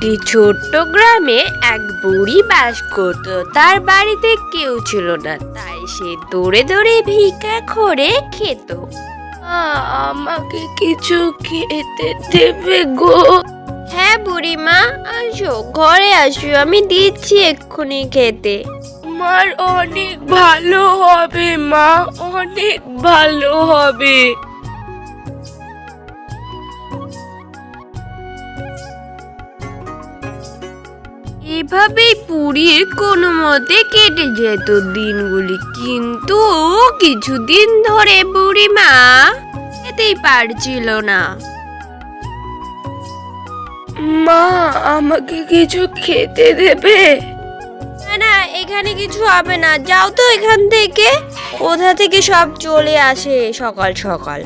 একটি ছোট্ট গ্রামে এক বুড়ি বাস করত। তার বাড়িতে কেউ ছিল না, তাই সে দৌড়ে দৌড়ে ভিক্ষা করে খেত। আমাকে কিছু খেতে দেবে গো? হ্যাঁ বুড়িমা, আসো ঘরে আসো, আমি দিচ্ছি এক্ষুনি খেতে। আমার অনেক ভালো হবে মা, অনেক ভালো হবে। এভাবেই বুড়ির কোনো মতে কেটে যেত দিনগুলি। কিন্তু কিছুদিন ধরে বুড়িমা খেতেই পারছিল না। মা, আমাকে কিছু খেতে দেবে? না না, এখানে কিছু হবে না, যাও তো এখান থেকে। কোথা থেকে সব চলে আসে সকাল সকাল।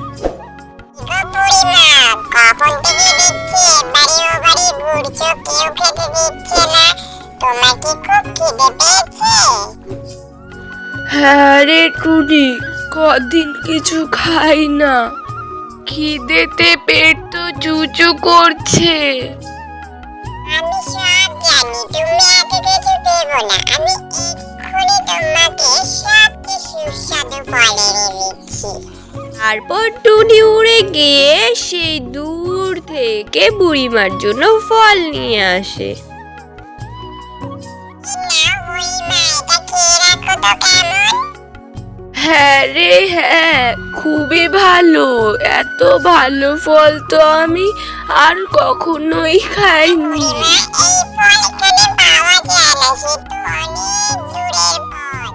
কখন থেকে দিচ্ছে, বাড়ি ও বাড়ি ঘুরছো, কেউ খেতে দিচ্ছে না। তোমার কি খুব খিদে পেয়েছে? হ্যাঁ রে টুনি, কদিন কিছু খাই না, খিদেতে পেট তো চুচু করছে। আমি সব জানি, তুমি এত কিছু দেবো না। আমি এক্ষুনি তোমাকে সবচেয়ে সুস্বাদু ফল এনে দিচ্ছি। তারপর টুনি উড়ে গিয়ে সেই দূর থেকে বুড়িমার জন্য ফল নিয়ে আসে। নাও বুড়িমা, এটা খেয়ে রাখো তো কেমন? হ্যাঁ রে হ্যাঁ, খুবই ভালো। এত ভালো ফল তো আমি আর কখনোই খাইনি। বুড়িমা, এই ফল এখানে পাওয়া যায় না, সে তো অনেক দূরের পথ।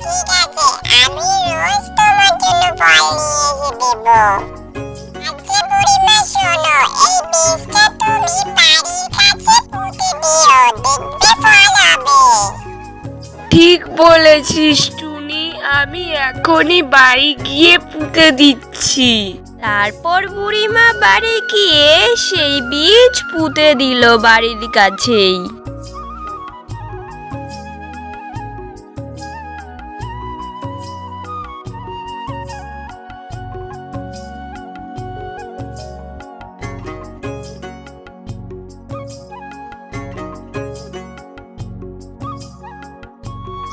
ঠিক আছে, আমি রোজ তোমার জন্য ফল নিয়ে এসে দেবো। আচ্ছা বুড়িমা শোনো, এই বীজটা তুমি বাড়ির কাছে পুঁতে দিও, দেখবে ফল হবে। ঠিক বলেছিস টুনি, আমি এখনই বাড়ি গিয়ে পুঁতে দিচ্ছি। তারপর বুড়িমা বাড়ি গিয়ে সেই বীজ পুঁতে দিল বাড়ির কাছেই।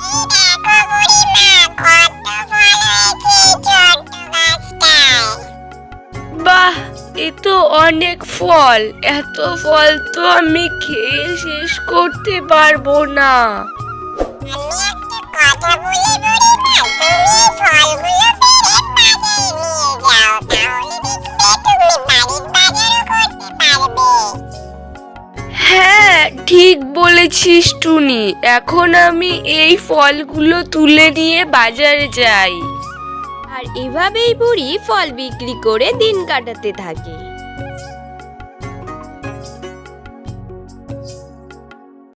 এই দেখো বুড়িমা, কত ফল হয়েছে ছোট্ট গাছটায়। বাহ, এ তো অনেক ফল। এত ফল তো আমি খেয়ে শেষ করতে পারবো না। আমি একটা কথা বলি বুড়িমা, তুমি এই ফলগুলো পেড়ে বাজারে নিয়ে যাও, তাহলে দেখবে তুমি বাড়ির বাজারও করতে পারবে। হ্যাঁ, ঠিক বলেছিস টুনি, এখন আমি এই ফলগুলো তুলে নিয়ে বাজারে যাই। আর এভাবেই বুড়ি ফল বিক্রি করে দিন কাটাতে থাকে।